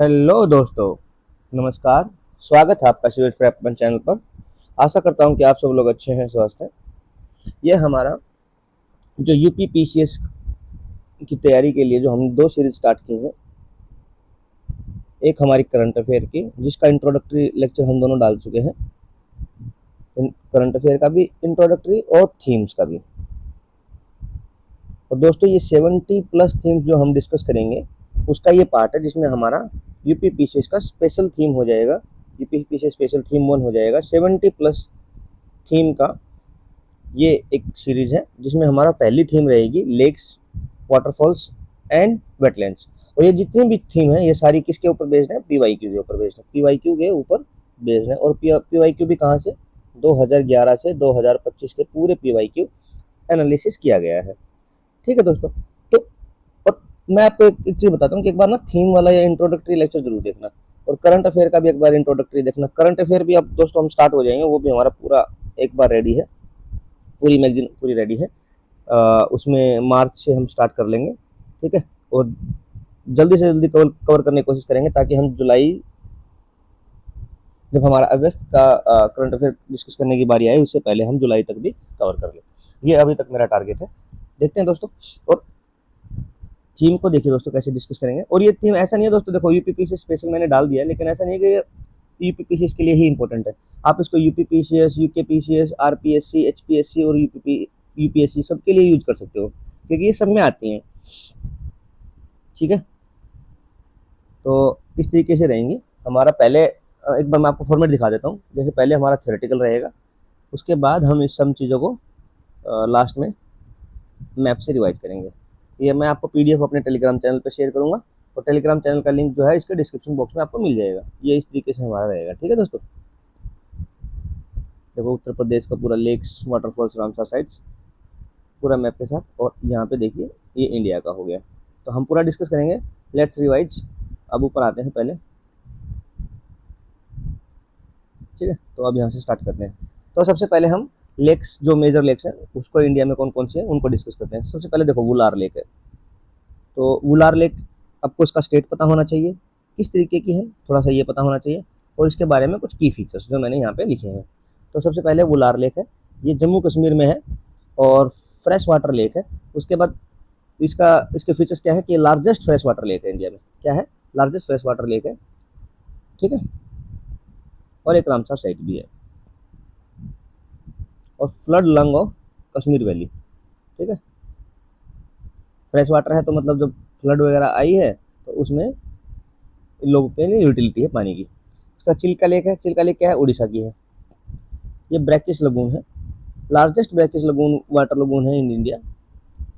Hello दोस्तों, नमस्कार। स्वागत है आपका शिविर प्रेपन चैनल पर। आशा करता हूं कि आप सब लोग अच्छे हैं, स्वस्थ हैं। ये हमारा जो यूपी पीसीएस की तैयारी के लिए जो हम दो सीरीज स्टार्ट की हैं, एक हमारी करंट अफेयर की जिसका इंट्रोडक्टरी लेक्चर हम दोनों डाल चुके हैं, करंट अफेयर का भी इंट्रोडक्टरी और थीम्स का भी। और दोस्तों ये 70+ थीम्स जो हम डिस्कस करेंगे उसका ये पार्ट है जिसमें हमारा यूपी पीसीएस का स्पेशल थीम हो जाएगा। यूपी पीसीएस स्पेशल थीम 1 हो जाएगा। 70+ थीम का ये एक सीरीज है जिसमें हमारा पहली थीम रहेगी लेक्स, वाटरफॉल्स एंड वेटलैंड्स। और ये जितनी भी थीम है ये सारी किसके ऊपर बेस्ड है? पीवाईक्यू के ऊपर बेस्ड है। पीवाईक्यू के ऊपर बेस्ड है। और पीवाईक्यू भी कहाँ से? 2011 से 2025 के पूरे पीवाईक्यू एनालिसिस किया गया है। ठीक है दोस्तों। तो और मैं आपको एक चीज बताता हूँ कि एक बार ना थीम वाला या इंट्रोडक्टरी लेक्चर जरूर देखना, और करंट अफेयर का भी एक बार इंट्रोडक्टरी देखना। करंट अफेयर भी अब दोस्तों हम स्टार्ट हो जाएंगे, वो भी हमारा पूरा एक बार रेडी है, पूरी मैगजीन पूरी रेडी है। उसमें मार्च से हम स्टार्ट कर लेंगे। ठीक है। और जल्दी से जल्दी कवर करने की कोशिश करेंगे ताकि हम जुलाई, जब हमारा अगस्त का करंट अफेयर डिस्कस करने की बारी आए उससे पहले हम जुलाई तक भी कवर कर लें। ये अभी तक मेरा टारगेट है। देखते हैं दोस्तों। और थीम को देखिए दोस्तों कैसे डिस्कस करेंगे। और ये थीम ऐसा नहीं है दोस्तों, देखो यूपीपीसीएस स्पेशल मैंने डाल दिया है, लेकिन ऐसा नहीं है कि ये यूपीपीसीएस के लिए ही इंपॉर्टेंट है। आप इसको यूपीपीसीएस, यूकेपीसीएस, आरपीएससी, एचपीएससी और यूपीएससी सबके लिए यूज कर सकते हो, क्योंकि ये सब में आती हैं। ठीक है। तो इस तरीके से रहेंगी हमारा। पहले एक बार मैं आपको फॉर्मेट दिखा देता हूँ। जैसे पहले हमारा थ्योरेटिकल रहेगा, उसके बाद हम इस सब चीज़ों को लास्ट में मैप से रिवाइज करेंगे। ये मैं आपको पीडीएफ अपने टेलीग्राम चैनल पर शेयर करूंगा, और टेलीग्राम चैनल का लिंक जो है इसके डिस्क्रिप्शन बॉक्स में आपको मिल जाएगा। ये इस तरीके से हमारा रहेगा। ठीक है दोस्तों। देखो उत्तर प्रदेश का पूरा लेक्स, वाटरफॉल्स, रामसर साइट्स पूरा मैप के साथ। और यहाँ पे देखिए ये इंडिया का हो गया। तो हम पूरा डिस्कस करेंगे। Let's revise. अब ऊपर आते हैं पहले। ठीक है। तो अब यहाँ से स्टार्ट करते हैं। तो सबसे पहले हम लेक्स, जो मेजर लेक्स हैं उसको इंडिया में कौन कौन से हैं उनको डिस्कस करते हैं। सबसे पहले देखो वुलार लेक है। तो वुलार लेक, आपको इसका स्टेट पता होना चाहिए, किस तरीके की है थोड़ा सा ये पता होना चाहिए, और इसके बारे में कुछ की फीचर्स जो मैंने यहाँ पे लिखे हैं। तो सबसे पहले वुलार लेक है, ये जम्मू कश्मीर में है और फ्रेश वाटर लेक है। उसके बाद इसके फीचर्स क्या है कि लार्जेस्ट फ्रेश वाटर लेक है इंडिया में। क्या है? लार्जेस्ट फ्रेश वाटर लेक है। ठीक है। और एक रामसर साइट भी है। और flood lung of Kashmir valley. ठीक है। फ्रेश वाटर है तो मतलब जब फ्लड वगैरह आई है तो उसमें लोगों के लिए यूटिलिटी है पानी की। इसका चिल्का लेक है। चिल्का लेक क्या है? उड़ीसा की है। ये ब्रैकिश लगून है, largest brackish lagoon water lagoon है इन इंडिया।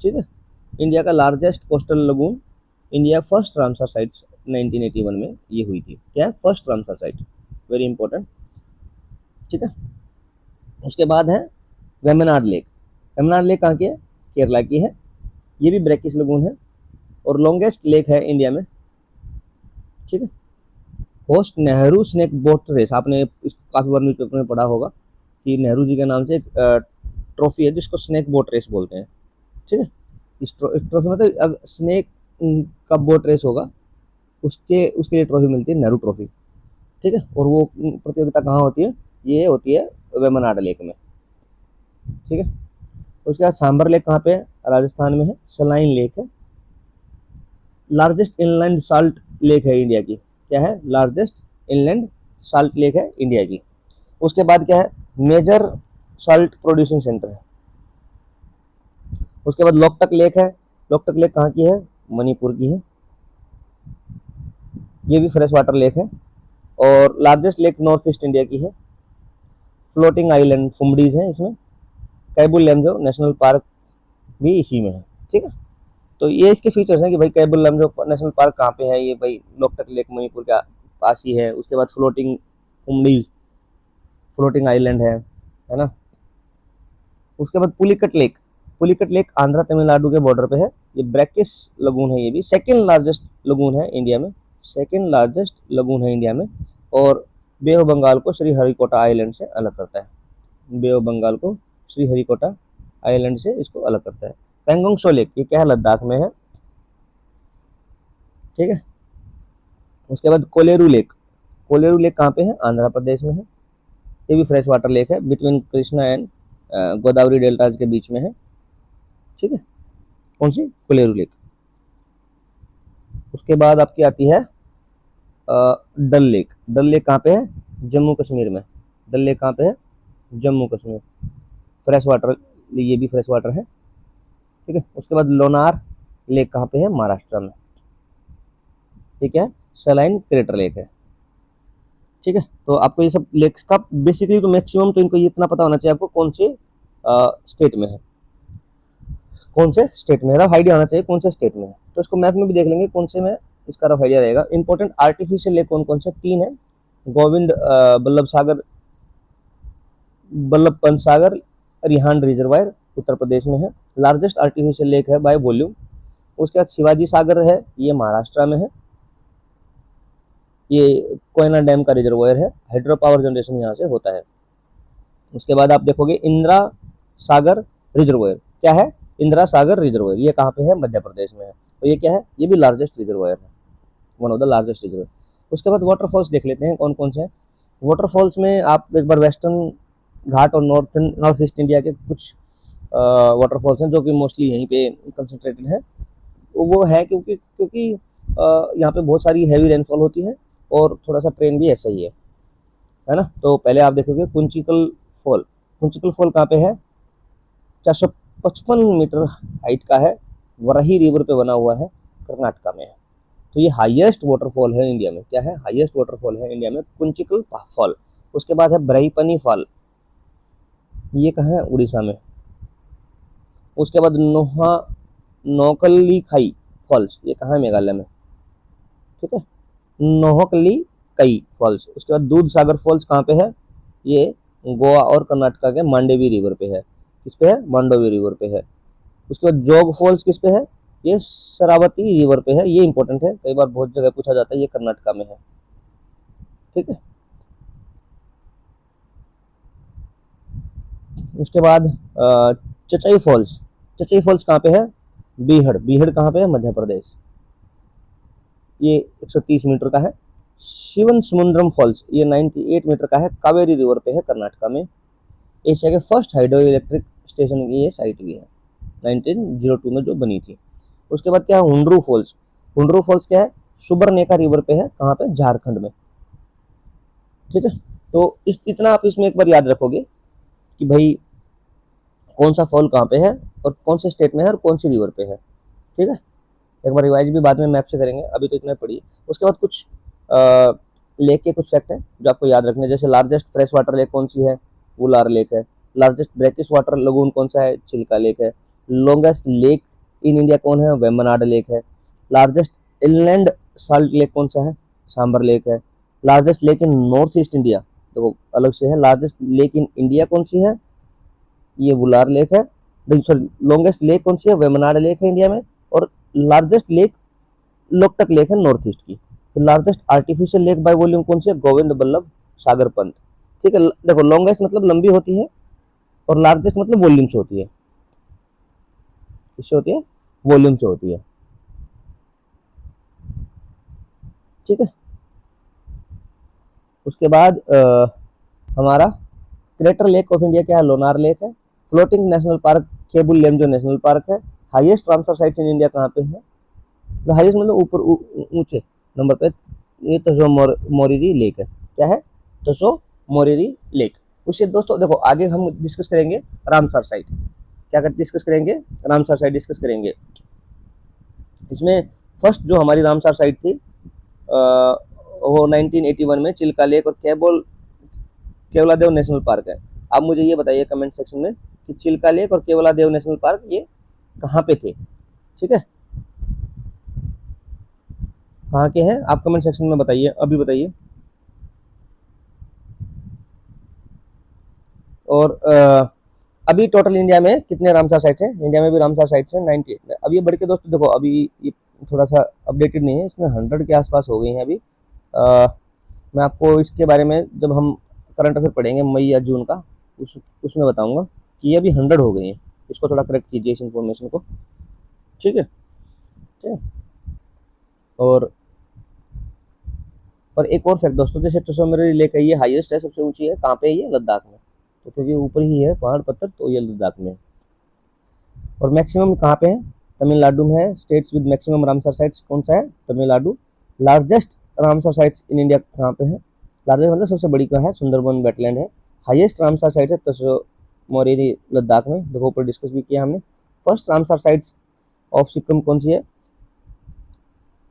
ठीक है। इंडिया का largest coastal lagoon, India first Ramsar sites 1981 में ये हुई थी। क्या है? First Ramsar site, very important. ठीक है। उसके बाद है वेमनाड लेक। वेमनाड लेक कहाँ की है? केरला की है। ये भी ब्रैकिश लगून है और लॉन्गेस्ट लेक है इंडिया में। ठीक है। Host Nehru snake boat race, आपने काफी बार न्यूज़पेपर में पढ़ा होगा कि नेहरू जी के नाम से एक ट्रॉफी है जिसको स्नेक बोट रेस बोलते हैं। ठीक है। इस ट्रॉफी मतलब स्नेक का बोट रेस होगा, उसके उसके लिए ट्रॉफी मिलती है, नेहरू ट्रॉफी। ठीक है। और वो प्रतियोगिता कहाँ होती है? ये होती है वेमनाड लेक में। ठीक है। उसके बाद सांबर लेक कहाँ पे है? राजस्थान में है। सलाइन लेक है। लार्जेस्ट इनलैंड साल्ट लेक है इंडिया की। क्या है? लार्जेस्ट इनलैंड साल्ट लेक है इंडिया की। उसके बाद क्या है? मेजर साल्ट प्रोड्यूसिंग सेंटर है। उसके बाद लोकटक लेक है। लोकटक लेक कहाँ की है? मणिपुर की है। ये भी फ्रेश वाटर लेक है और largest lake north east India की है। फ्लोटिंग आइलैंड फुमडीज है इसमें। कैबुल लैमजो नेशनल पार्क भी इसी में है। ठीक है। तो ये इसके फीचर्स हैं कि भाई कैबुल लैमजो नेशनल पार्क कहाँ पे है? ये भाई लोकटक लेक मणिपुर के पास ही है। उसके बाद फ्लोटिंग फुमडीज, फ्लोटिंग आइलैंड है ना। उसके बाद पुलिकट लेक। पुलिकट लेक आंध्रा तमिलनाडु के बॉर्डर पे है। ये ब्रैकिस लगून है। ये भी सेकेंड लार्जेस्ट लगून है इंडिया में। सेकेंड लार्जेस्ट लगून है इंडिया में। और बे ऑफ बंगाल को श्री हरिकोटा आइलैंड से अलग करता है। बे ऑफ बंगाल को श्री हरिकोटा आइलैंड से इसको अलग करता है। पेंगोंग सो लेक, ये क्या है? लद्दाख में है। ठीक है। उसके बाद कोलेरू लेक। कोलेरू लेक कहाँ पे है? आंध्र प्रदेश में है। ये भी फ्रेश वाटर लेक है, between Krishna and Godavari deltas के बीच में है। ठीक है, कौन सी? कोलेरू लेक। उसके बाद आपकी आती है डल लेक। डल लेक कहाँ पे है? जम्मू कश्मीर में। डल लेक कहाँ पे है? जम्मू कश्मीर। फ्रेश वाटर, ये भी फ्रेश वाटर है। ठीक है, उसके बाद लोनार लेक कहाँ पे है? महाराष्ट्र में। ठीक है, सलाइन क्रेटर लेक है। ठीक है, तो आपको ये सब लेक्स का बेसिकली तो मैक्सिमम तो इनको ये इतना पता होना चाहिए आपको कौन से स्टेट में है, कौन से स्टेट में, रफ आइडिया होना चाहिए कौन से स्टेट में है। तो इसको मैप में भी देख लेंगे कौन से में इसका रफ आइडिया रहेगा। इंपॉर्टेंट आर्टिफिशियल लेक कौन कौन से? 3 है। गोविंद बल्लभ सागर, बल्लभ पंत सागर रिहांड रिजर्वायर उत्तर प्रदेश में है, लार्जेस्ट आर्टिफिशियल लेक है बाय वॉल्यूम। उसके बाद शिवाजी सागर है, ये महाराष्ट्र में है। ये कोयना डैम का रिजर्वायर है, हाइड्रो पावर जनरेशन यहाँ से होता है। उसके बाद आप देखोगे इंदिरा सागर रिजर्वायर। क्या है? इंदिरा सागर रिजर्वायर। ये कहाँ पे है? मध्य प्रदेश में है। तो ये क्या है? ये भी लार्जेस्ट रिजर्वायर है, one of the largest reservoir. उसके बाद वाटरफॉल्स देख लेते हैं कौन कौन से हैं। वाटरफॉल्स में आप एक बार वेस्टर्न घाट और नॉर्थ ईस्ट इंडिया के कुछ वाटरफॉल्स हैं जो कि मोस्टली यहीं पे कंसंट्रेटेड है। वो है क्योंकि क्योंकि यहाँ पे बहुत सारी हैवी रेनफॉल होती है और थोड़ा सा ट्रेन भी ऐसा ही है ना। तो पहले आप देखोगे कुंचिकल फॉल। कुंचिकल फॉल कहाँ पे है? 455 मीटर हाइट का है, वराही रिवर पे बना हुआ है, कर्नाटका में है। तो ये हाईएस्ट वाटरफॉल है इंडिया में। क्या है? हाईएस्ट वाटरफॉल है इंडिया में, कुंचिकल फॉल। उसके बाद है ब्रहीपनी फॉल, ये कहाँ है? उड़ीसा में। उसके बाद नोकली खाई फॉल्स, ये कहाँ है? मेघालय में। ठीक है, नोहकली कई फॉल्स। उसके बाद दूध सागर फॉल्स कहाँ पे है? ये गोवा और कर्नाटका के मांडवी रिवर पे है। किस पे है? मांडवी रिवर पे है। उसके बाद जोग फॉल्स किस पे है? ये शरावती रिवर पे है। ये इंपॉर्टेंट है, कई बार बहुत जगह पूछा जाता है। ये कर्नाटका में है। ठीक है, उसके बाद चचाई फॉल्स। चचाई फॉल्स कहाँ पे है? बीहड़। बीहड़ कहाँ पे है? मध्य प्रदेश। ये 130 मीटर का है। शिवन समुद्रम फॉल्स, ये 98 मीटर का है, कावेरी रिवर पे है, कर्नाटका में। एशिया के फर्स्ट हाइड्रो इलेक्ट्रिक स्टेशन की ये साइट भी है, 1902 में जो बनी थी। उसके बाद क्या है? हुंड्रू फॉल्स। हुंड्रू फॉल्स क्या है? सुबरनेका रिवर पे है। कहाँ पे? झारखंड में। ठीक है, तो इतना आप इसमें एक बार याद रखोगे कि भाई कौन सा फॉल कहाँ पे है और कौन से स्टेट में है और कौन सी रिवर पे है। ठीक है, एक बार रिवाइज भी बाद में मैप से करेंगे, अभी तो इतना पढ़िए। उसके बाद कुछ लेक के कुछ फैक्ट हैं जो आपको याद रखने हैं। जैसे लार्जेस्ट फ्रेश वाटर लेक कौन सी है? वुलार लेक है। लार्जेस्ट ब्रैकिश वाटर लगून कौन सा है? चिल्का लेक है। लॉन्गेस्ट लेक इन इंडिया कौन है? वेम्बनाड लेक है। लार्जेस्ट इनलैंड साल्ट लेक कौन सा है? सांबर लेक है। Largest lake in north east India, देखो अलग से है। लार्जेस्ट लेक इन इंडिया कौन सी है? ये वुलार लेक है। सॉरी, लॉन्गेस्ट लेक कौन सी है? वेम्बनाड लेक है इंडिया में। और लार्जेस्ट लेक लोकटक लेक है नॉर्थ ईस्ट की। तो largest artificial lake by volume कौन सी है? गोविंद बल्लभ सागर पंत। ठीक है, देखो लॉन्गेस्ट मतलब लंबी होती है और लार्जेस्ट मतलब वॉल्यूम से होती है। किससे होती है? वॉल्यूम से होती है। ठीक है, उसके बाद हमारा क्रेटर लेक ऑफ इंडिया क्या है? लोनार लेक है। Floating national park Keibul Lamjao national park है। Highest Ramsar sites in India कहाँ पे है? हाईएस्ट मतलब ऊपर ऊंचे नंबर पे, ये तसो मोरिरी लेक है। क्या है? तसो मोरिरी लेक। उससे दोस्तों देखो आगे हम डिस्कस करेंगे रामसर साइट। क्या कर डिस्कस करेंगे? रामसर साइट डिस्कस करेंगे। इसमें फर्स्ट जो हमारी रामसर साइट थी वो 1981 में चिल्का लेक और केवलादेव नेशनल पार्क है। आप मुझे ये बताइए कमेंट सेक्शन में कि चिल्का लेक और केवलादेव नेशनल पार्क ये कहाँ पे थे। ठीक है, कहाँ के हैं आप कमेंट सेक्शन में बताइए, अभी बताइए। और अभी टोटल इंडिया में कितने रामसर साइट्स हैं? इंडिया में भी रामसर साइट्स हैं 98। अब ये बढ़ के दोस्तों देखो अभी ये थोड़ा सा अपडेटेड नहीं है, इसमें 100 के आसपास हो गई हैं अभी। मैं आपको इसके बारे में जब हम करंट अफेयर पढ़ेंगे मई या जून का, उसमें बताऊंगा कि ये अभी 100 हो गई हैं। इसको थोड़ा करेक्ट कीजिए इस इन्फॉर्मेशन को। ठीक है, ठीक है। और और एक और फैक्ट दोस्तों, जैसे टसोमरी लेक है, ये हाईएस्ट है, सबसे ऊंची है, कहाँ पे है ये? लद्दाख में। तो क्योंकि ऊपर ही है पहाड़ पत्थर, तो ये लद्दाख में है। और मैक्सिमम कहाँ पे है? तमिलनाडु में है। States with maximum Ramsar sites कौन सा है? Tamil Nadu. Largest Ramsar sites in India कहाँ पे है? लार्जेस्ट मतलब सबसे बड़ी कहाँ है? सुंदरबन वेटलैंड है। हाईएस्ट रामसर साइट है तसोमरी लद्दाख में, देखो ऊपर डिस्कस भी किया हमने। First Ramsar sites of Sikkim कौन सी है?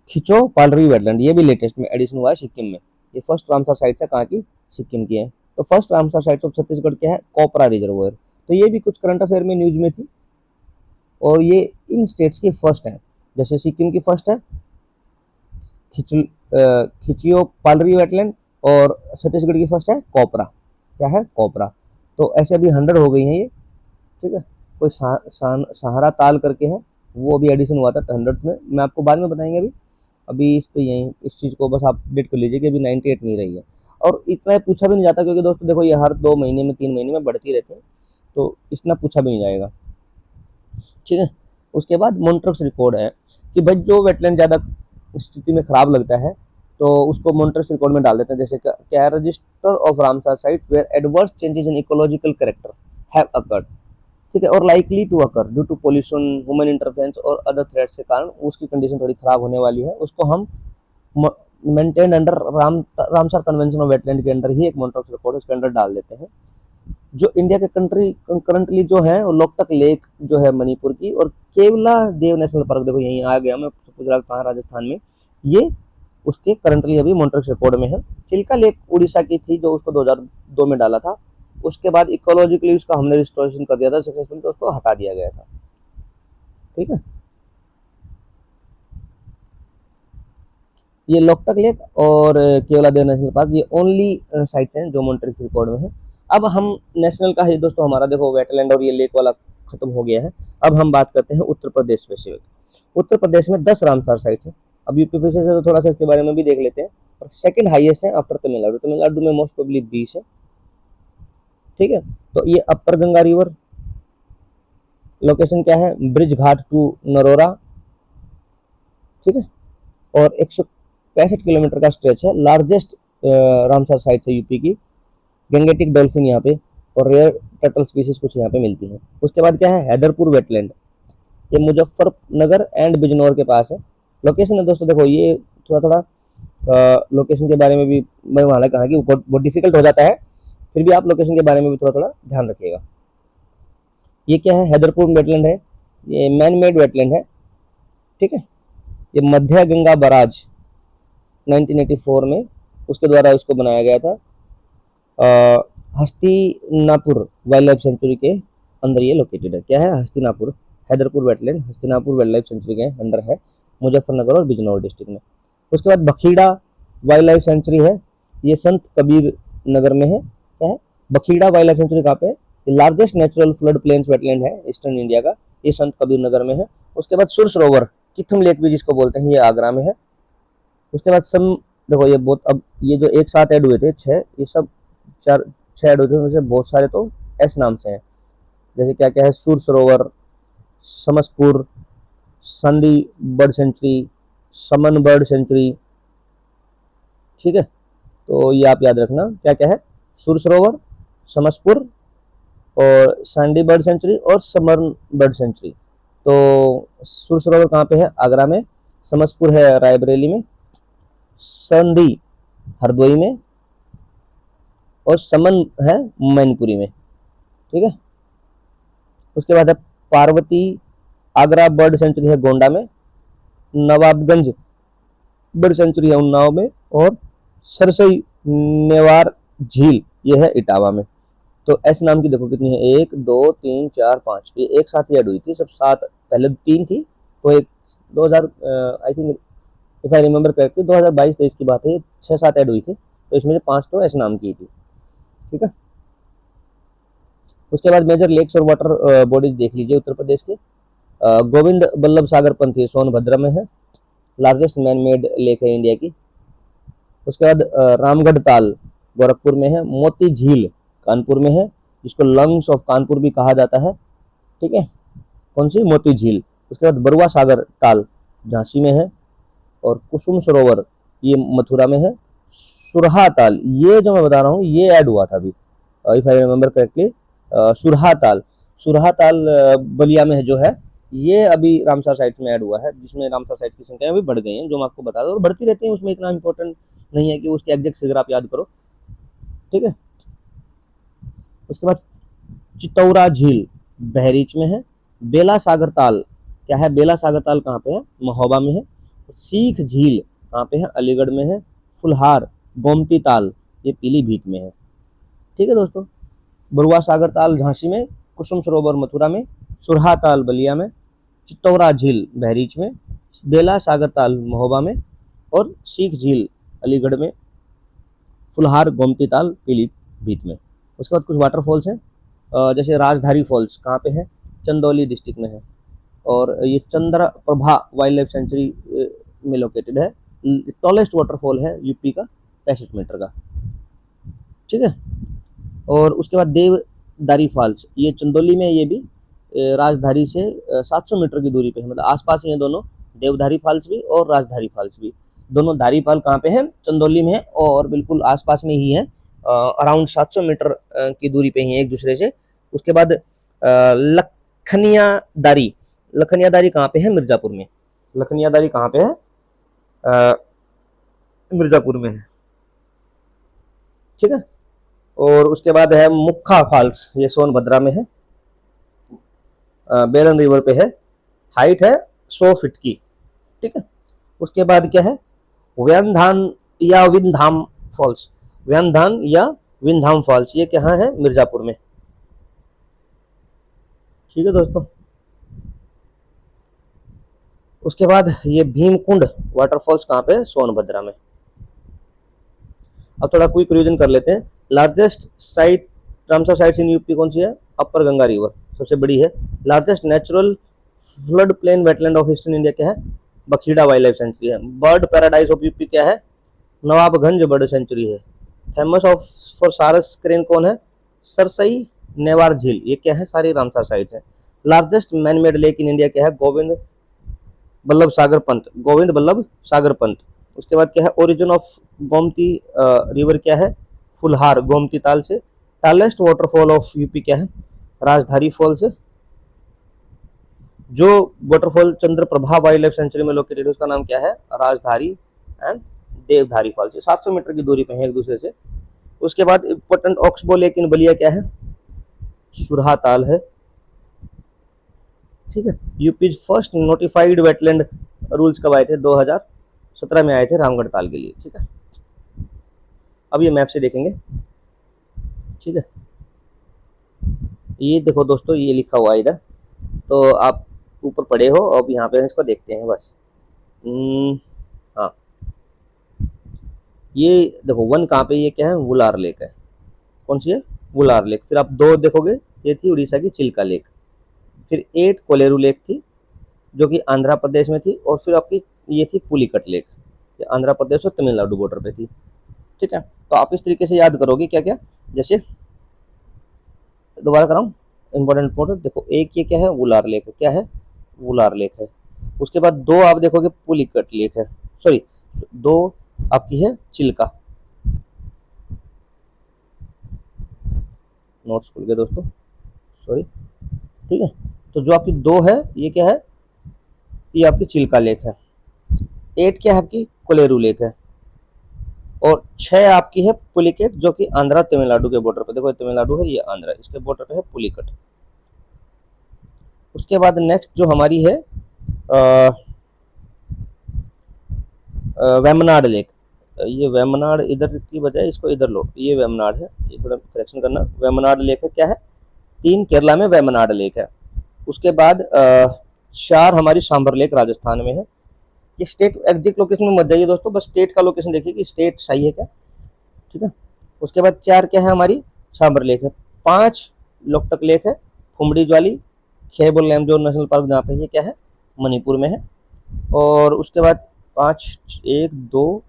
खिचो पालरी वेटलैंड, ये भी लेटेस्ट में एडिशन हुआ है सिक्किम में। ये फर्स्ट रामसर साइट्स है कहाँ की? सिक्किम की है। तो first Ramsar sites of Chhattisgarh क्या है? कोपरा रिजर्वोयर। तो ये भी कुछ करंट अफेयर में न्यूज में थी, और ये इन स्टेट्स की फर्स्ट है। जैसे सिक्किम की फर्स्ट है खिचियो पालरी वेटलैंड, और छत्तीसगढ़ की फर्स्ट है कोपरा। क्या है? कोपरा। तो ऐसे अभी 100 हो गई हैं ये, ठीक है। कोई सहारा ताल करके है, वो अभी एडिशन हुआ था 100 में, मैं आपको बाद में बताएंगे। अभी अभी इस पे यही इस चीज़ को बस आप अपडेट कर लीजिए कि अभी 98 नहीं रही है। और इतना पूछा भी नहीं जाता, क्योंकि दोस्तों देखो ये हर 2 महीने में 3 महीने में बढ़ती रहती है, तो इतना पूछा भी नहीं जाएगा, ठीक है। उसके बाद मॉन्ट्रक्स रिकॉर्ड है कि भाई जो वेटलैंड ज़्यादा स्थिति में खराब लगता है तो उसको मॉन्ट्रक्स रिकॉर्ड में डाल देते हैं। जैसे क्या है? Register of Ramsar site where adverse changes in ecological character have occurred, ठीक है, और likely to occur due to pollution, human interference और अदर थ्रेट्स के कारण उसकी कंडीशन थोड़ी खराब होने वाली है, उसको हम maintain under Ramsar convention of wetland के अंडर ही एक मॉन्ट्रक्स रिकॉर्ड उसके अंडर डाल देते हैं। जो इंडिया के कंट्री करंटली जो है वो लोकटक लेक जो है मणिपुर की, और केवला देव नेशनल पार्क, देखो यहीं आ गया मैं, पूछ रहा कहाँ? राजस्थान में। ये उसके करंटली अभी मॉन्ट्रक्स रिकॉर्ड में है। चिल्का लेक उड़ीसा की थी, जो उसको 2002 में डाला था। उसके बाद इकोलॉजिकली उसका हमने रिस्टोरेशन कर दिया था सक्सेसफुली, तो उसको हटा दिया गया था, ठीक है। ये लोकटक लेक और केवला देव नेशनल पार्क, ये ओनली साइट्स हैं जो मॉन्ट्रक्स रिकॉर्ड में है। अब हम नेशनल का है दोस्तों, हमारा देखो वेटलैंड और ये लेक वाला खत्म हो गया है। अब हम बात करते हैं उत्तर प्रदेश स्पेसिफिक। उत्तर प्रदेश में 10 रामसर साइट्स हैं। अब यूपी से तो थोड़ा सा इसके बारे में भी देख लेते हैं। और सेकंड हाईएस्ट है आफ्टर तमिलनाडु। तमिलनाडु में मोस्ट प्रोबेबली 20 है, ठीक है। तो ये अपर गंगा रिवर, लोकेशन क्या है? ब्रिज घाट टू नरोरा, ठीक है। और 165 किलोमीटर का स्ट्रेच है। लार्जेस्ट रामसर साइट है यूपी की। गंगेटिक डॉल्फिन यहाँ पे, और रेयर टर्टल स्पीसीज कुछ यहाँ पे मिलती हैं। उसके बाद क्या है? हैदरपुर वेटलैंड, ये मुजफ्फरनगर एंड बिजनौर के पास है। लोकेशन है दोस्तों, देखो ये थोड़ा थोड़ा लोकेशन के बारे में भी मैं वहाँ कहा कि बहुत डिफिकल्ट हो जाता है, फिर भी आप लोकेशन के बारे में भी थोड़ा थोड़ा ध्यान रखिएगा। ये क्या है? हैदरपुर वेटलैंड है, ये मैन मेड वेटलैंड है, ठीक है। ये मध्य गंगा बराज 1984 में उसके द्वारा इसको बनाया गया था। हस्तिनापुर वाइल्ड लाइफ सेंचुरी के अंदर ये लोकेटेड है। क्या है? Hastinapur, Haiderpur wetland Hastinapur wild life sanctuary के अंदर है, मुजफ्फरनगर और बिजनौर डिस्ट्रिक्ट में। उसके बाद बखीड़ा वाइल्ड लाइफ सेंचुरी है, ये संत कबीर नगर में है। क्या है? बखीड़ा वाइल्ड लाइफ सेंचुरी कहाँ पे है? ये largest natural flood plains wetland है ईस्टर्न इंडिया का, ये संत कबीर नगर में है। उसके बाद सुर सरोवर किथम लेक भी जिसको बोलते हैं, ये आगरा में है। उसके बाद सम, देखो ये बहुत, अब ये जो एक साथ ऐड हुए थे 6, ये सब 6 ऐड हुए थे, उनमें से बहुत सारे तो एस नाम से हैं। जैसे क्या क्या है? सुर सरोवर, समसपुर, संदी बर्ड सेंचुरी, समन बर्ड सेंचुरी, ठीक है। तो ये आप याद रखना क्या क्या है? सुर सरोवर, समसपुर, और सांडी बर्ड सेंचुरी, और समन बर्ड सेंचुरी। तो सुर सरोवर कहाँ पे है? आगरा में। समसपुर है रायबरेली में। संदी हरदोई में, और समन है मैनपुरी में, ठीक है। उसके बाद है पार्वती आगरा बर्ड सेंचुरी है गोंडा में। नवाबगंज बर्ड सेंचुरी है उन्नाव में। और सरसई नेवार झील ये है इटावा में। तो ऐसे नाम की देखो कितनी है? 1 2 3 4 5, ये एक साथ ही ऐड हुई थी, सब 7, पहले 3 थी, तो एक 2000 I think if I remember correctly 2022-23 की बात है, 6-7 ऐड हुई थी, तो इसमें से 5 तो ऐसे नाम की थी, ठीक है। उसके बाद मेजर लेक्स और वाटर बॉडीज देख लीजिए उत्तर प्रदेश के। गोविंद बल्लभ सागर पंथी सोनभद्र में है, लार्जेस्ट मैन मेड लेक है इंडिया की। उसके बाद रामगढ़ ताल गोरखपुर में है। मोती झील कानपुर में है, जिसको लंग्स ऑफ कानपुर भी कहा जाता है, ठीक है। कौन सी? मोती झील। उसके बाद बरुआ सागर ताल झांसी में है। और कुसुम सरोवर ये मथुरा में है। सुरहा ताल, ये जो मैं बता रहा हूँ ये ऐड हुआ था अभी, if I remember correctly. Surha ताल, सुरहा ताल बलिया में है जो है, ये अभी रामसर साइट्स में ऐड हुआ है, जिसमें रामसर साइट्स की संख्या अभी बढ़ गई है, जो मैं आपको बता रहा हूँ, और बढ़ती रहती है, उसमें इतना इंपॉर्टेंट नहीं है कि उसकी एग्जैक्ट फिगर आप याद करो, ठीक है। उसके बाद चितौरा झील बहरीच में है। बेला सागर ताल क्या है, बेला सागर ताल कहाँ पे है, महोबा में है। सीख झील कहाँ पे है, अलीगढ़ में है। फुलहार गोमती ताल ये पीलीभीत में है, ठीक है दोस्तों। बरुआ सागर ताल झांसी में, कुसुम सरोवर मथुरा में, सुरहा ताल बलिया में, चित्तौरा झील बहरीच में, बेला सागर ताल महोबा में, और सीख झील अलीगढ़ में, फुलहार गोमती ताल पीलीभीत में। उसके बाद कुछ वाटरफॉल्स हैं, जैसे राजधारी फॉल्स कहाँ पे है, चंदौली डिस्ट्रिक्ट में है, और ये चंद्र प्रभा वाइल्ड लाइफ सेंचुरी में लोकेटेड है। टॉलेस्ट वाटरफॉल है यूपी का, 65 मीटर का, ठीक है। और उसके बाद देवदारी फॉल्स, ये चंदौली में, ये भी राजधारी से 700 मीटर की दूरी पे है, मतलब आसपास ही है दोनों, देवधारी फॉल्स भी और राजधारी फॉल्स भी। दोनों धारी फॉल कहाँ पे है, चंदौली में है, और बिल्कुल आसपास में ही है, अराउंड 700 मीटर की दूरी पे ही है एक दूसरे से। उसके बाद लखनिया दारी, लखनिया दारी कहाँ पे है, मिर्जापुर में। लखनिया दारी कहाँ पे है, मिर्जापुर में है, ठीक है। और उसके बाद है मुक्खा फॉल्स, ये सोनभद्रा में है, बेलन रिवर पे है, हाइट है 100 फीट की, ठीक है। उसके बाद क्या है, व्यानधान या विंधाम फॉल्स, व्यानधान या विंधाम फॉल्स, ये कहाँ है, मिर्जापुर में, ठीक है दोस्तों। उसके बाद ये भीमकुंड वाटरफॉल्स कहाँ पे है, सोनभद्रा में। अब थोड़ा क्विक रिवीजन कर लेते हैं। Largest site, Ramsar sites in UP कौन सी है, अपर गंगा रिवर सबसे बड़ी है। Largest natural flood plain wetland of eastern India क्या है, बखीड़ा वाइल्ड लाइफ सेंचुरी है। बर्ड पैराडाइज ऑफ यूपी क्या है, नवाबगंज बर्ड सेंचुरी है। फेमस ऑफ फॉर सारस क्रेन कौन है, सरसई नेवार झील, ये क्या है, सारी रामसर साइट्स है। Largest man made lake in India क्या है, गोविंद बल्लभ सागर पंत, गोविंद बल्लभ सागर पंत। उसके बाद क्या है, ओरिजिन ऑफ गोमती रिवर क्या है, फुलहार गोमती ताल से। टालेस्ट वाटरफॉल ऑफ यूपी क्या है, राजधारी फॉल से। जो waterfall Chandraprabha wild life sanctuary में लोकेटेड है उसका नाम क्या है, राजधारी एंड देवधारी फॉल से, 700 मीटर की दूरी पे है एक दूसरे से। उसके बाद important oxbow lake in Ballia क्या है, सुरहा ताल है, ठीक है। UP first notified wetland rules कब आए थे, 2017 में आए थे रामगढ़ ताल के लिए, ठीक है। अब ये मैप से देखेंगे, ठीक है। ये देखो दोस्तों, ये लिखा हुआ है इधर, तो आप ऊपर पड़े हो, अब यहाँ पे इसको देखते हैं बस। हाँ, ये देखो वन कहाँ पे, ये क्या है, वुलार लेक है, कौन सी है, वुलार लेक। फिर आप 2 देखोगे, ये थी उड़ीसा की चिल्का लेक। फिर 8 कोलेरू लेक थी, जो कि आंध्र प्रदेश में थी। और फिर आपकी ये थी पुलिकट लेक, ये आंध्र प्रदेश और तमिलनाडु बॉर्डर पे थी, ठीक है। तो आप इस तरीके से याद करोगे क्या क्या, जैसे दोबारा कराऊँ, इंपॉर्टेंट देखो, एक ये क्या है, वुलार लेक है, क्या है, वुलार लेक है। उसके बाद 2 आप देखोगे पुलिकट लेक है, सॉरी 2 आपकी है चिल्का। नोट्स खुल गए दोस्तों, सॉरी, ठीक है। तो जो आपकी 2 है ये क्या है, ये आपकी चिल्का लेक है। 8 क्या है आपकी, कोलेरू लेक है। और 6 आपकी है पुलिकट, जो कि आंध्र तमिलनाडु के बॉर्डर पे, देखो तमिलनाडु है, ये आंध्र, इसके बॉर्डर पे है पुलिकट। उसके बाद नेक्स्ट जो हमारी है वेमनाड लेक। ये वेमनाड इधर की बजाय इसको इधर लो, ये वेमनाड है, ये थोड़ा करेक्शन करना, वेमनाड लेक है, क्या है, 3 केरला में वेमनाड लेक है। उसके बाद 4 हमारी सांबर लेक राजस्थान में है। ये स्टेट एग्जैक्ट लोकेशन में मत जाइए दोस्तों, बस स्टेट का लोकेशन देखिए कि स्टेट सही है क्या, ठीक है। उसके बाद 4 क्या है हमारी, सांबर लेक है। 5 लोकटक लेक है, फुमड़ी ज्वाली, खेबुल लैमजोर नेशनल पार्क जहाँ पे, ये क्या है, मणिपुर में है। और उसके बाद 5, 1 2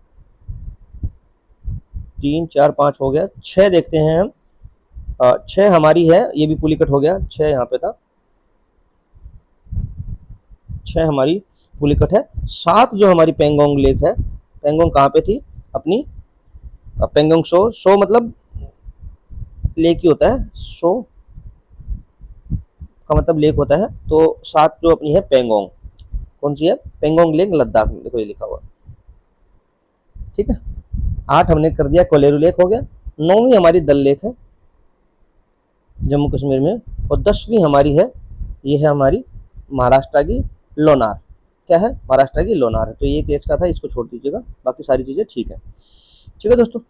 3 4 5 हो गया, 6 देखते हैं हम। 6 हमारी है, ये भी पुलिकट हो गया, 6 यहाँ पे था, 6 हमारी पुलिकट है। 7 जो हमारी पेंगोंग लेक है, पेंगोंग कहाँ पे थी अपनी, अब पेंगोंग शो मतलब लेक ही होता है, शो का मतलब लेक होता है। तो सात जो अपनी है पेंगोंग, कौन सी है, पेंगोंग लेक लद्दाख में, देखो ये लिखा हुआ, ठीक है। 8 हमने कर दिया, कोलेरू लेक हो गया। 9वीं हमारी दल लेक है जम्मू कश्मीर में, और 10वीं हमारी है, ये है हमारी महाराष्ट्र की लोनार। क्या है, महाराष्ट्र की लोनार है। तो ये एक एक्स्ट्रा था, इसको छोड़ दीजिएगा, बाकी सारी चीज़ें ठीक है। ठीक है दोस्तों,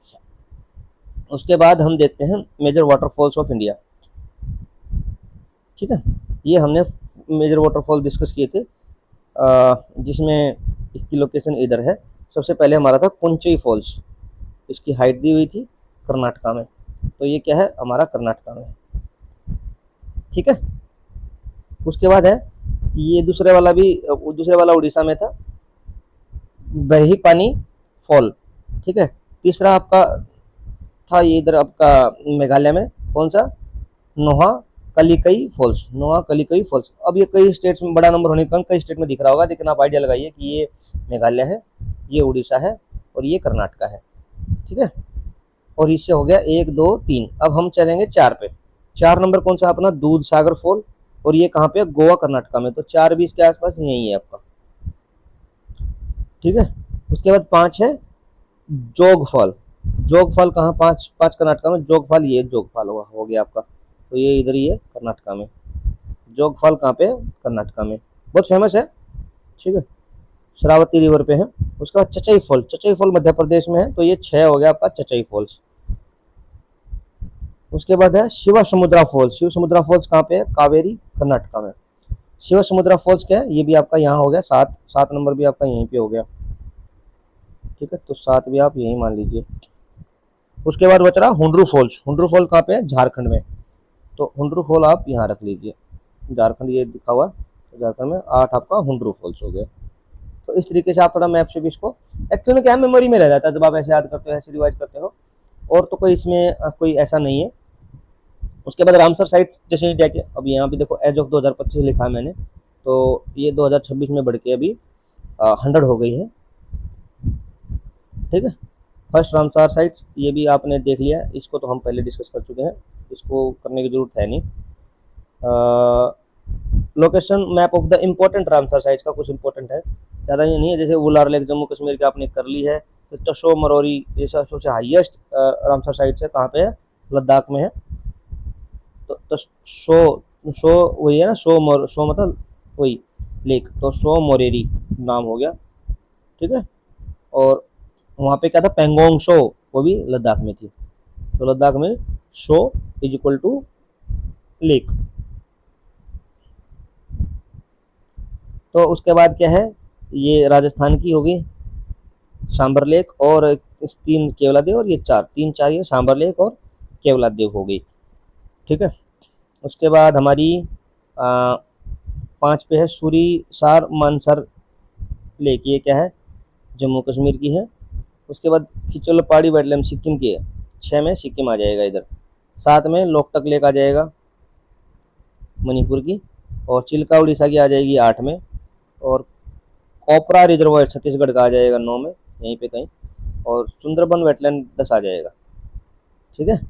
उसके बाद हम देखते हैं मेजर वाटरफॉल्स ऑफ इंडिया। ठीक है, ये हमने मेजर वाटरफॉल डिस्कस किए थे, जिसमें इसकी लोकेशन इधर है। सबसे पहले हमारा था कुंचई फॉल्स, इसकी हाइट दी हुई थी कर्नाटका में, तो ये क्या है, हमारा कर्नाटका में। ठीक है, उसके बाद है ये दूसरे वाला उड़ीसा में था, बरही पानी फॉल। ठीक है, तीसरा आपका था ये इधर आपका मेघालय में, कौन सा, नोहा कलिकई फॉल्स, नोहा कलिकई फॉल्स। अब ये कई स्टेट्स में, बड़ा नंबर होने के कारण कई स्टेट में दिख रहा होगा, लेकिन आप आइडिया लगाइए कि ये मेघालय है, ये उड़ीसा है, और ये कर्नाटका है। ठीक है, और इससे हो गया 1 2 3। अब हम चलेंगे 4 पे। 4 नंबर कौन सा अपना, दूध सागर फॉल, और ये कहाँ पे, गोवा कर्नाटका में। तो 4 भी इसके आसपास यही है आपका। ठीक है, उसके बाद 5 है जोग फॉल। जोग फॉल कहाँ, 5 कर्नाटका में, जोग फॉल, ये जोग फॉल हो गया आपका, तो ये इधर ही है कर्नाटका में। जोग फॉल कहाँ पे, कर्नाटका में, बहुत फेमस है। ठीक है, शरावती रिवर पे है। उसके बाद चचई फॉल, चचई फॉल मध्य प्रदेश में है, तो ये 6 हो गया आपका चचई फॉल्स। उसके बाद है शिव समुद्रा फॉल्स। शिव समुद्रा फॉल्स कहाँ पे है, कावेरी कर्नाटका में। शिव समुद्रा फॉल्स क्या है, ये भी आपका यहाँ हो गया, 7 नंबर भी आपका यहीं पे हो गया। ठीक है, तो 7 भी आप यहीं मान लीजिए। उसके बाद बच रहा हुंड्रू फॉल्स। हुंड्रू फॉल कहाँ पे है, झारखंड में, तो हुंड्रू फॉल आप यहाँ रख लीजिए, झारखंड ये दिखा हुआ, तो झारखंड में 8 आपका हुंड्रू फॉल्स हो गया। तो इस तरीके से आप थोड़ा मैप से भी इसको, एक्चुअली में क्या मेमोरी में रह जाता है जब आप ऐसे याद करते हो, ऐसे रिवाइज करते हो, और तो कोई इसमें कोई ऐसा नहीं है। उसके बाद रामसर साइट्स जैसे इंडिया के, अब यहाँ पे देखो एज ऑफ 2025 लिखा है मैंने, तो ये 2026 में बढ़ के अभी 100 हो गई है। ठीक है, फर्स्ट रामसर साइट्स ये भी आपने देख लिया, इसको तो हम पहले डिस्कस कर चुके हैं, इसको करने की जरूरत है नहीं। Location map of the important Ramsar sites का कुछ इंपॉर्टेंट है, ज़्यादा ये नहीं है। जैसे वुलार लेक जम्मू कश्मीर की आपने कर ली है, फिर तशो मरोरी, ये सबसे हाईएस्ट रामसर साइट्स है, कहाँ पे है, लद्दाख में है। तो शो शो वही है ना, शो मतलब वही लेक, तो शो मोरेरी नाम हो गया। ठीक है, और वहाँ पे क्या था, पेंगोंग शो, वो भी लद्दाख में थी। तो लद्दाख में tso is equal to lake. तो उसके बाद क्या है, ये राजस्थान की होगी सांबर लेक, और 3 केवला देव, और ये 4 ये सांबर लेक और केवला देव हो गई। ठीक है, उसके बाद हमारी 5 पे है सूरी सार मानसर लेक, ये क्या है, जम्मू कश्मीर की है। उसके बाद खिचल पहाड़ी वेटलैंड सिक्किम की है, 6 में सिक्किम आ जाएगा इधर। 7 में लोकटक लेक आ जाएगा मणिपुर की, और चिल्का उड़ीसा की आ जाएगी 8 में, और कोपरा रिजर्वायर छत्तीसगढ़ का आ जाएगा 9 में, यहीं पे कहीं, और सुंदरबन वेटलैंड 10 आ जाएगा। ठीक है,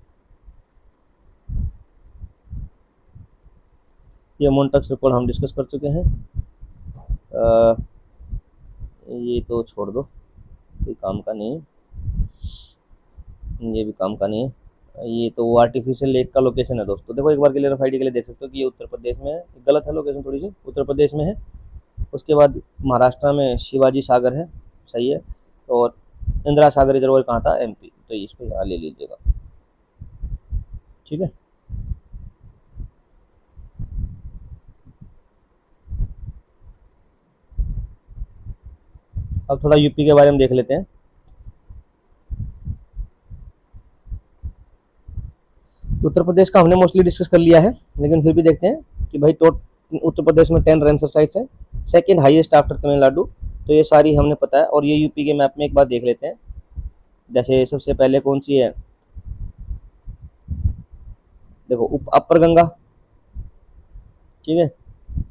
ये मोन्टक्स रिपोर्ट हम डिस्कस कर चुके हैं। ये तो छोड़ दो, कोई काम का नहीं है, ये भी काम का नहीं है। ये तो वो आर्टिफिशियल लेक का लोकेशन है दोस्तों, देखो एक बार क्लियरिफाइड के लिए देख सकते हो कि ये उत्तर प्रदेश में है, गलत है लोकेशन थोड़ी सी, उत्तर प्रदेश में है। उसके बाद महाराष्ट्र में शिवाजी सागर है, सही है, और इंदिरा सागर रिजर्वायर कहाँ था, एमपी, तो इसको यहाँ ले लीजिएगा। ठीक है, अब थोड़ा यूपी के बारे में देख लेते हैं। उत्तर प्रदेश का हमने मोस्टली डिस्कस कर लिया है, लेकिन फिर भी देखते हैं कि भाई उत्तर प्रदेश में 10 रामसर साइट्स हैं, सेकंड हाईएस्ट आफ्टर तमिलनाडु। तो ये सारी हमने पता है, और ये यूपी के मैप में एक बार देख लेते हैं। जैसे सबसे पहले कौन सी है, देखो अपर गंगा, ठीक है,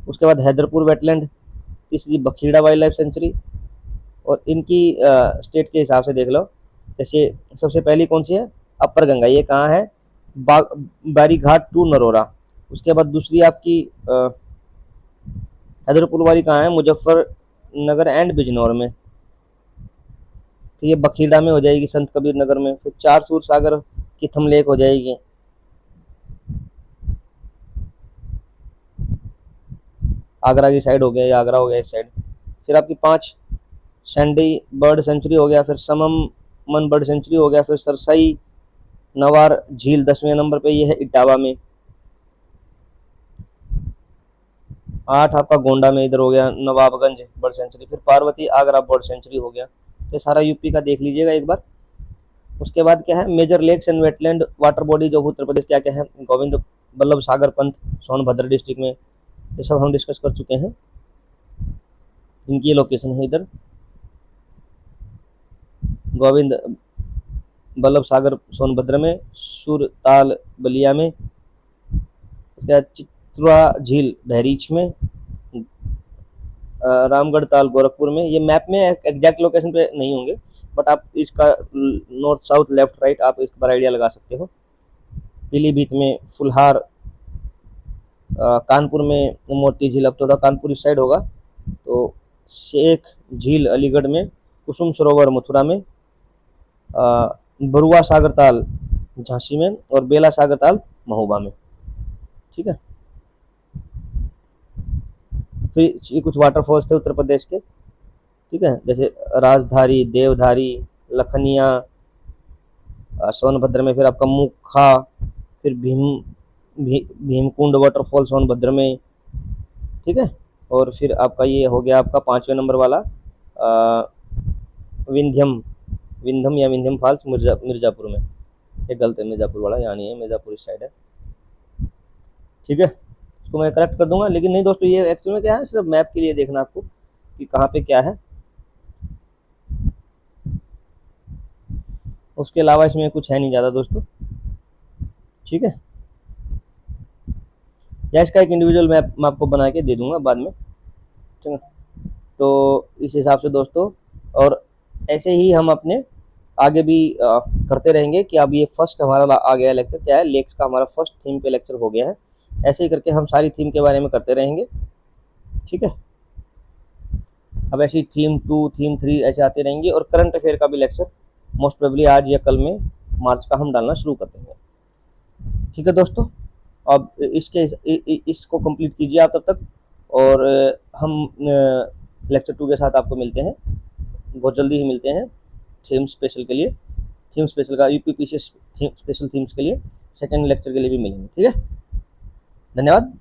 उसके बाद हैदरपुर वेटलैंड, तीसरी बखीड़ा वाइल्ड लाइफ सेंचुरी, और इनकी स्टेट के हिसाब से देख लो, जैसे सबसे पहली कौन सी है, अपर गंगा, ये कहाँ है, बारी घाट टू नरोरा। उसके बाद दूसरी आपकी हैदरपुर वाली कहाँ है, मुजफ्फरनगर एंड बिजनौर में। फिर ये बखीड़ा में हो जाएगी, संत कबीर नगर में। फिर चार सूर सागर की थमलेक हो जाएगी। आगरा की साइड हो गया, ये आगरा हो गया इस साइड। फिर आपकी पांच सैंडी बर्ड सेंचुरी हो गया, फिर समम मन बर्ड सेंचुरी हो गया, फिर सरसई नवार झील 10वें नंबर पे, ये है इटावा में। 8 आपका गोंडा में इधर हो गया, नवाबगंज बर्ड सेंचुरी। फिर पार्वती आगरा बर्ड सेंचुरी हो गया। तो सारा यूपी का देख लीजिएगा एक बार। उसके बाद क्या है, major lakes and wetland water body जो उत्तर प्रदेश क्या क्या है, गोविंद बल्लभ सागर पंत सोनभद्र डिस्ट्रिक्ट में, ये सब हम डिस्कस कर चुके हैं। इनकी लोकेशन है इधर, गोविंद बल्लभ सागर सोनभद्र में, सुरताल बलिया में, उसके बाद चित्रा झील बहरीच में, रामगढ़ ताल गोरखपुर में। ये मैप में एग्जैक्ट लोकेशन पे नहीं होंगे, बट आप इसका नॉर्थ साउथ लेफ्ट राइट आप इस पर आइडिया लगा सकते हो। पीलीभीत में, फुलहार, कानपुर में मोती झील, अब तो कानपुर इस साइड होगा, तो शेख झील अलीगढ़ में, कुसुम सरोवर मथुरा में, बरुआ सागर ताल झांसी में, और बेला सागर ताल महोबा में। ठीक है। फिर ये कुछ वाटरफॉल्स थे उत्तर प्रदेश के, ठीक है, जैसे राजधारी, देवधारी, लखनिया, सोनभद्र में। फिर आपका मुखा, फिर भीमकुंड वाटरफॉल सोनभद्र में, ठीक है। और फिर आपका ये हो गया आपका 5वें नंबर वाला विंध्यम, विंध्यम या विंध्यम फॉल्स मिर्जापुर में। ये गलत है, मिर्जापुर वाला यहाँ नहीं है, मिर्जापुर इस साइड है। ठीक है, इसको मैं करेक्ट कर दूंगा। लेकिन नहीं दोस्तों, ये एक्चुअल में क्या है, सिर्फ मैप के लिए देखना आपको कि कहाँ पे क्या है, उसके अलावा इसमें कुछ है नहीं ज़्यादा दोस्तों। ठीक है, या इसका एक इंडिविजुअल मैप मैं आपको बना के दे दूंगा बाद में। ठीक है, तो इस हिसाब से दोस्तों, और ऐसे ही हम अपने आगे भी करते रहेंगे कि अब ये फर्स्ट हमारा आ गया लेक्चर, क्या है, लेक्स का हमारा फर्स्ट थीम पे लेक्चर हो गया है। ऐसे ही करके हम सारी थीम के बारे में करते रहेंगे। ठीक है, अब ऐसी थीम 2, थीम 3 ऐसे आते रहेंगे, और करंट अफेयर का भी लेक्चर मोस्ट प्रोबेबली आज या कल में मार्च का हम डालना शुरू कर देंगे। ठीक है दोस्तों, अब इसको कंप्लीट कीजिए आप तब तक, और हम लेक्चर 2 के साथ आपको मिलते हैं, बहुत जल्दी ही मिलते हैं थीम स्पेशल के लिए। थीम स्पेशल का यूपी पीसीएस स्पेशल थीम्स के लिए सेकेंड लेक्चर के लिए भी मिलेंगे। ठीक है, धन्यवाद।